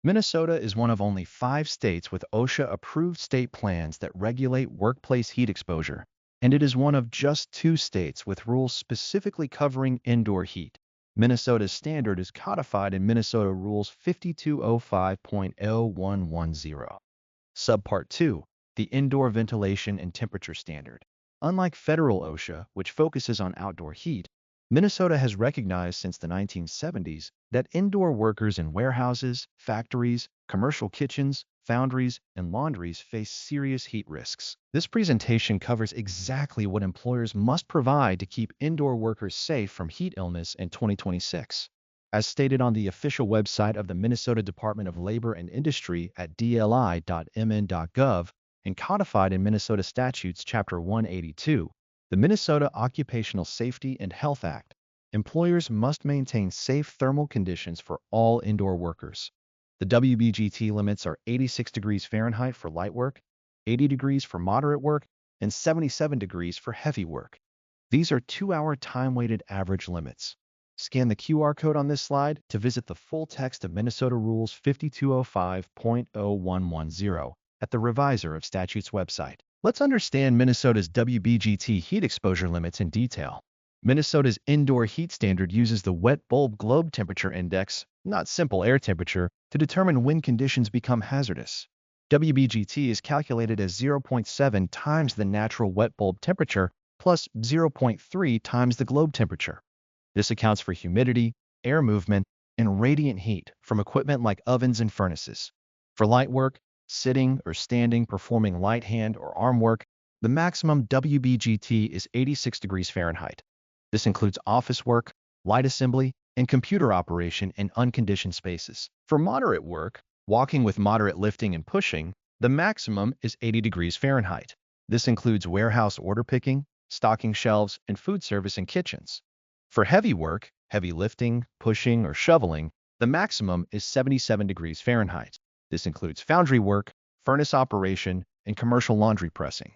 Minnesota is one of only 5 states with OSHA-approved state plans that regulate workplace heat exposure, and it is one of just 2 states with rules specifically covering indoor heat. Minnesota's standard is codified in Minnesota Rules 5205.0110. Subpart 2, the Indoor Ventilation and Temperature Standard. Unlike federal OSHA, which focuses on outdoor heat, Minnesota has recognized since the 1970s that indoor workers in warehouses, factories, commercial kitchens, foundries, and laundries face serious heat risks. This presentation covers exactly what employers must provide to keep indoor workers safe from heat illness in 2026. As stated on the official website of the Minnesota Department of Labor and Industry at dli.mn.gov and codified in Minnesota Statutes Chapter 182, the Minnesota Occupational Safety and Health Act, employers must maintain safe thermal conditions for all indoor workers. The WBGT limits are 86 degrees Fahrenheit for light work, 80 degrees for moderate work, and 77 degrees for heavy work. These are 2-hour time-weighted average limits. Scan the QR code on this slide to visit the full text of Minnesota Rules 5205.0110 at the Revisor of Statutes website. Let's understand Minnesota's WBGT heat exposure limits in detail. Minnesota's indoor heat standard uses the wet bulb globe temperature index, not simple air temperature, to determine when conditions become hazardous. WBGT is calculated as 0.7 times the natural wet bulb temperature plus 0.3 times the globe temperature. This accounts for humidity, air movement, and radiant heat from equipment like ovens and furnaces. For light work, sitting or standing performing light hand or arm work, the maximum WBGT is 86 degrees Fahrenheit. This includes office work, light assembly, and computer operation in unconditioned spaces. For moderate work, walking with moderate lifting and pushing, the maximum is 80 degrees Fahrenheit. This includes warehouse order picking, stocking shelves, and food service in kitchens. For heavy work, heavy lifting, pushing, or shoveling, the maximum is 77 degrees Fahrenheit. This includes foundry work, furnace operation, and commercial laundry pressing.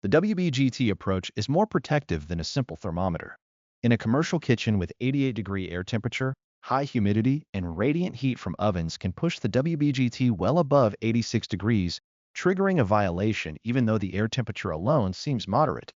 The WBGT approach is more protective than a simple thermometer. In a commercial kitchen with 88-degree air temperature, high humidity, and radiant heat from ovens can push the WBGT well above 86 degrees, triggering a violation even though the air temperature alone seems moderate.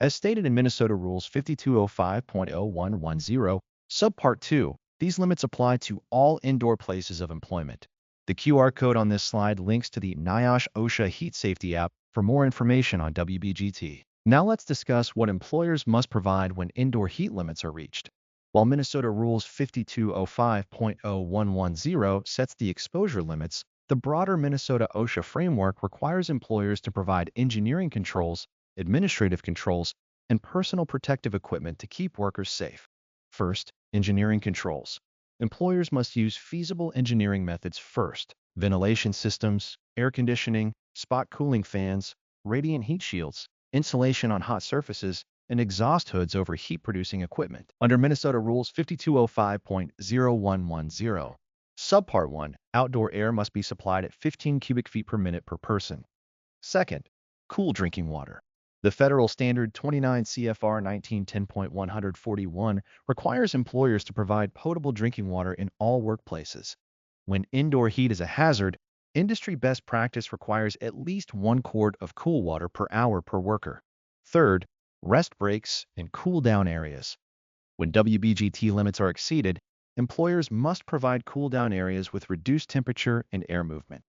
As stated in Minnesota Rules 5205.0110, Subpart 2, these limits apply to all indoor places of employment. The QR code on this slide links to the NIOSH OSHA Heat Safety app for more information on WBGT. Now let's discuss what employers must provide when indoor heat limits are reached. While Minnesota Rules 5205.0110 sets the exposure limits, the broader Minnesota OSHA framework requires employers to provide engineering controls, administrative controls, and personal protective equipment to keep workers safe. First, engineering controls. Employers must use feasible engineering methods first: ventilation systems, air conditioning, spot cooling fans, radiant heat shields, insulation on hot surfaces, and exhaust hoods over heat-producing equipment. Under Minnesota Rules 5205.0110, Subpart 1, outdoor air must be supplied at 15 cubic feet per minute per person. Second, cool drinking water. The federal standard 29 CFR 1910.141 requires employers to provide potable drinking water in all workplaces. When indoor heat is a hazard, industry best practice requires at least 1 quart of cool water per hour per worker. Third, rest breaks and cool-down areas. When WBGT limits are exceeded, employers must provide cool-down areas with reduced temperature and air movement.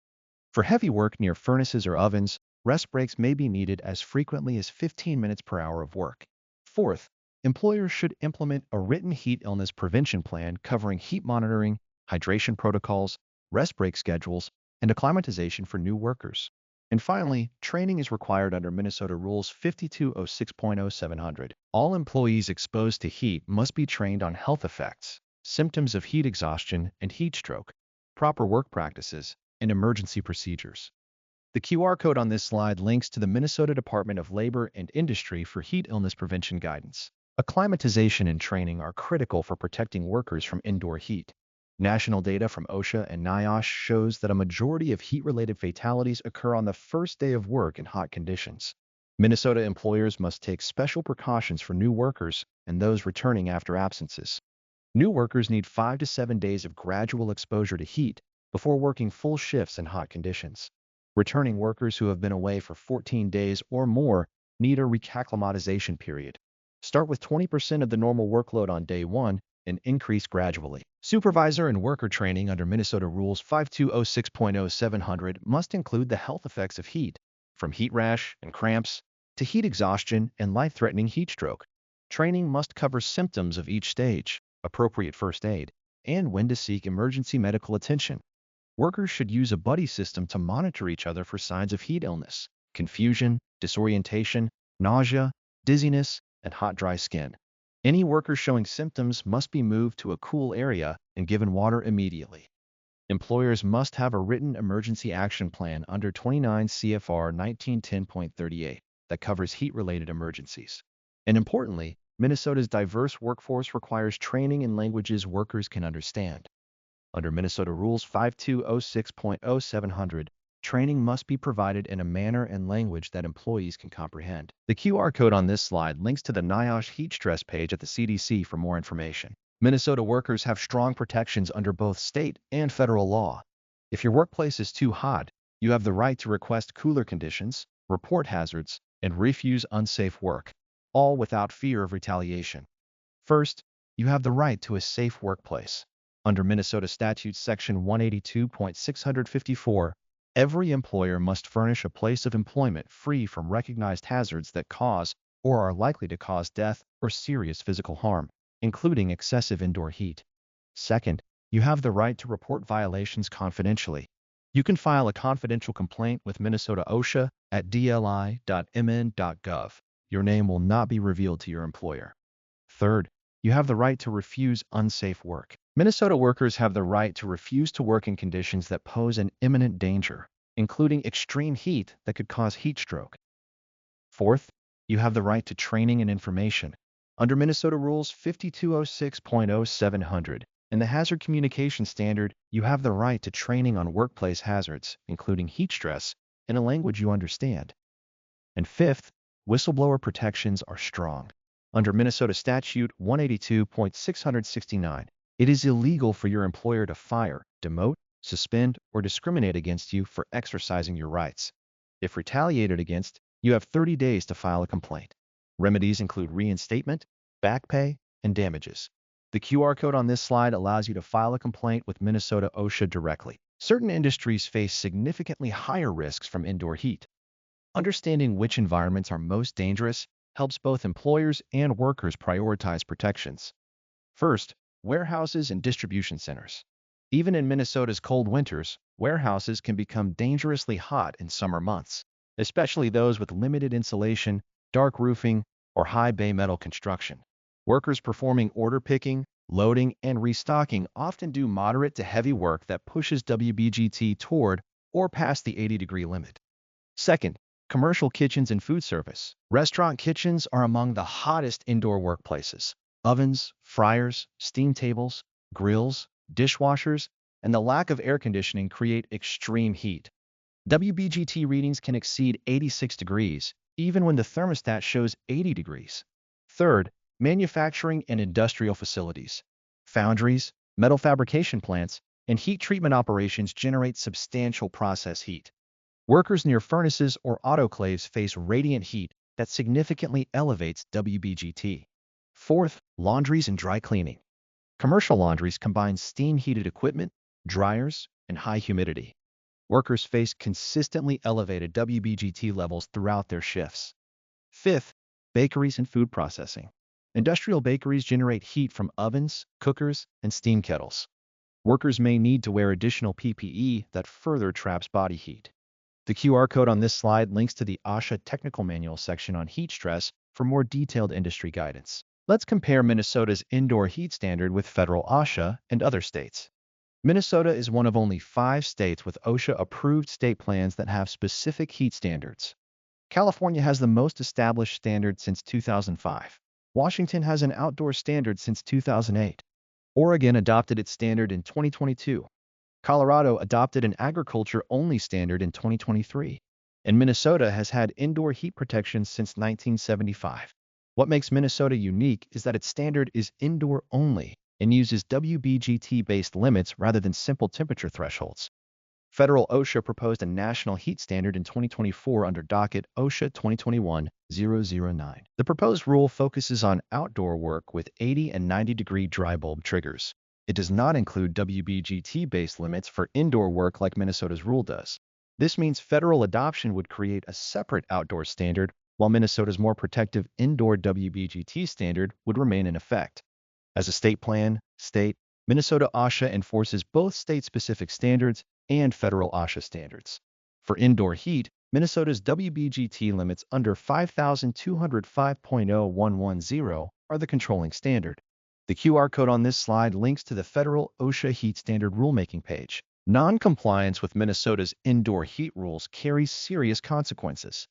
For heavy work near furnaces or ovens, rest breaks may be needed as frequently as 15 minutes per hour of work. Fourth, employers should implement a written heat illness prevention plan covering heat monitoring, hydration protocols, rest break schedules, and acclimatization for new workers. And finally, training is required under Minnesota Rules 5206.0700. All employees exposed to heat must be trained on health effects, symptoms of heat exhaustion and heat stroke, proper work practices, and emergency procedures. The QR code on this slide links to the Minnesota Department of Labor and Industry for heat illness prevention guidance. Acclimatization and training are critical for protecting workers from indoor heat. National data from OSHA and NIOSH shows that a majority of heat-related fatalities occur on the first day of work in hot conditions. Minnesota employers must take special precautions for new workers and those returning after absences. New workers need 5 to 7 days of gradual exposure to heat before working full shifts in hot conditions. Returning workers who have been away for 14 days or more need a reacclimatization period. Start with 20% of the normal workload on day 1 and increase gradually. Supervisor and worker training under Minnesota Rules 5206.0700 must include the health effects of heat, from heat rash and cramps to heat exhaustion and life-threatening heat stroke. Training must cover symptoms of each stage, appropriate first aid, and when to seek emergency medical attention. Workers should use a buddy system to monitor each other for signs of heat illness, confusion, disorientation, nausea, dizziness, and hot, dry skin. Any worker showing symptoms must be moved to a cool area and given water immediately. Employers must have a written emergency action plan under 29 CFR 1910.38 that covers heat-related emergencies. And importantly, Minnesota's diverse workforce requires training in languages workers can understand. Under Minnesota Rules 5206.0700, training must be provided in a manner and language that employees can comprehend. The QR code on this slide links to the NIOSH heat stress page at the CDC for more information. Minnesota workers have strong protections under both state and federal law. If your workplace is too hot, you have the right to request cooler conditions, report hazards, and refuse unsafe work, all without fear of retaliation. First, you have the right to a safe workplace. Under Minnesota Statute Section 182.654, every employer must furnish a place of employment free from recognized hazards that cause or are likely to cause death or serious physical harm, including excessive indoor heat. Second, you have the right to report violations confidentially. You can file a confidential complaint with Minnesota OSHA at dli.mn.gov. Your name will not be revealed to your employer. Third, you have the right to refuse unsafe work. Minnesota workers have the right to refuse to work in conditions that pose an imminent danger, including extreme heat that could cause heat stroke. Fourth, you have the right to training and information. Under Minnesota Rules 5206.0700 and the Hazard Communication Standard, you have the right to training on workplace hazards, including heat stress, in a language you understand. And fifth, whistleblower protections are strong. Under Minnesota Statute 182.669, it is illegal for your employer to fire, demote, suspend, or discriminate against you for exercising your rights. If retaliated against, you have 30 days to file a complaint. Remedies include reinstatement, back pay, and damages. The QR code on this slide allows you to file a complaint with Minnesota OSHA directly. Certain industries face significantly higher risks from indoor heat. Understanding which environments are most dangerous helps both employers and workers prioritize protections. First, warehouses and distribution centers. Even in Minnesota's cold winters, warehouses can become dangerously hot in summer months, especially those with limited insulation, dark roofing, or high bay metal construction. Workers performing order picking, loading, and restocking often do moderate to heavy work that pushes WBGT toward or past the 80-degree limit. Second, commercial kitchens and food service. Restaurant kitchens are among the hottest indoor workplaces. Ovens, fryers, steam tables, grills, dishwashers, and the lack of air conditioning create extreme heat. WBGT readings can exceed 86 degrees, even when the thermostat shows 80 degrees. Third, manufacturing and industrial facilities. Foundries, metal fabrication plants, and heat treatment operations generate substantial process heat. Workers near furnaces or autoclaves face radiant heat that significantly elevates WBGT. Fourth, laundries and dry cleaning. Commercial laundries combine steam-heated equipment, dryers, and high humidity. Workers face consistently elevated WBGT levels throughout their shifts. Fifth, bakeries and food processing. Industrial bakeries generate heat from ovens, cookers, and steam kettles. Workers may need to wear additional PPE that further traps body heat. The QR code on this slide links to the OSHA Technical Manual section on heat stress for more detailed industry guidance. Let's compare Minnesota's indoor heat standard with federal OSHA and other states. Minnesota is one of only 5 states with OSHA-approved state plans that have specific heat standards. California has the most established standard since 2005. Washington has an outdoor standard since 2008. Oregon adopted its standard in 2022. Colorado adopted an agriculture-only standard in 2023. And Minnesota has had indoor heat protection since 1975. What makes Minnesota unique is that its standard is indoor only, and uses WBGT-based limits rather than simple temperature thresholds. Federal OSHA proposed a national heat standard in 2024 under docket OSHA 2021-009. The proposed rule focuses on outdoor work with 80 and 90-degree dry bulb triggers. It does not include WBGT-based limits for indoor work like Minnesota's rule does. This means federal adoption would create a separate outdoor standard, while Minnesota's more protective indoor WBGT standard would remain in effect. As a state plan, Minnesota OSHA enforces both state-specific standards and federal OSHA standards. For indoor heat, Minnesota's WBGT limits under 5205.0110 are the controlling standard. The QR code on this slide links to the federal OSHA heat standard rulemaking page. Non-compliance with Minnesota's indoor heat rules carries serious consequences.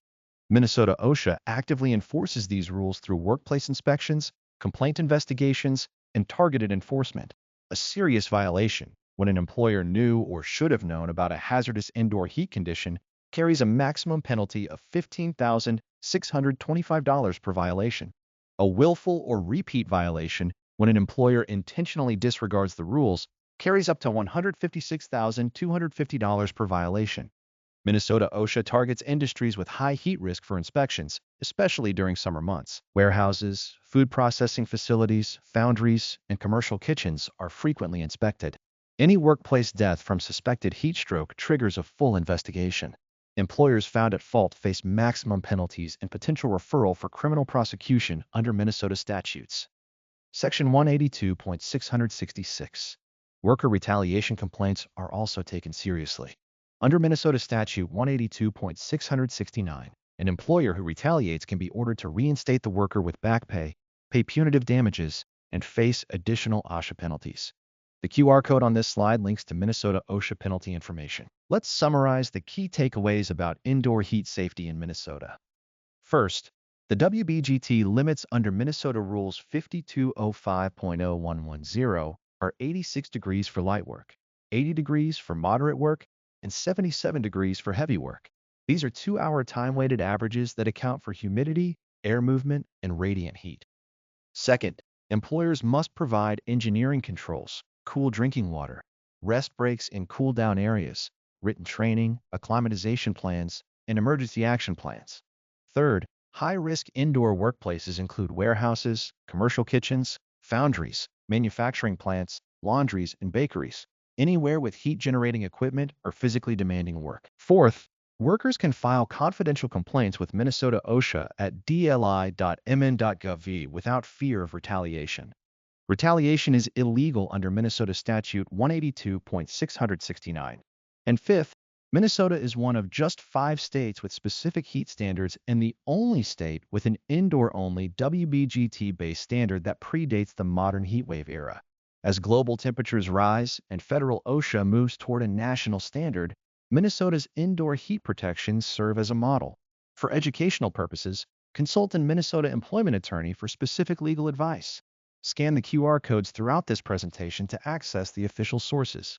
Minnesota OSHA actively enforces these rules through workplace inspections, complaint investigations, and targeted enforcement. A serious violation, when an employer knew or should have known about a hazardous indoor heat condition, carries a maximum penalty of $15,625 per violation. A willful or repeat violation, when an employer intentionally disregards the rules, carries up to $156,250 per violation. Minnesota OSHA targets industries with high heat risk for inspections, especially during summer months. Warehouses, food processing facilities, foundries, and commercial kitchens are frequently inspected. Any workplace death from suspected heat stroke triggers a full investigation. Employers found at fault face maximum penalties and potential referral for criminal prosecution under Minnesota statutes. Section 182.666. Worker retaliation complaints are also taken seriously. Under Minnesota Statute 182.669, an employer who retaliates can be ordered to reinstate the worker with back pay punitive damages, and face additional OSHA penalties. The QR code on this slide links to Minnesota OSHA penalty information. Let's summarize the key takeaways about indoor heat safety in Minnesota. First, the WBGT limits under Minnesota Rules 5205.0110 are 86 degrees for light work, 80 degrees for moderate work, and 77 degrees for heavy work. These are 2-hour time-weighted averages that account for humidity, air movement, and radiant heat. Second, employers must provide engineering controls, cool drinking water, rest breaks in cool-down areas, written training, acclimatization plans, and emergency action plans. Third, high-risk indoor workplaces include warehouses, commercial kitchens, foundries, manufacturing plants, laundries, and bakeries, anywhere with heat-generating equipment or physically demanding work. Fourth, workers can file confidential complaints with Minnesota OSHA at dli.mn.gov without fear of retaliation. Retaliation is illegal under Minnesota Statute 182.669. And fifth, Minnesota is one of just 5 states with specific heat standards and the only state with an indoor-only WBGT-based standard that predates the modern heatwave era. As global temperatures rise and federal OSHA moves toward a national standard, Minnesota's indoor heat protections serve as a model. For educational purposes, consult a Minnesota employment attorney for specific legal advice. Scan the QR codes throughout this presentation to access the official sources.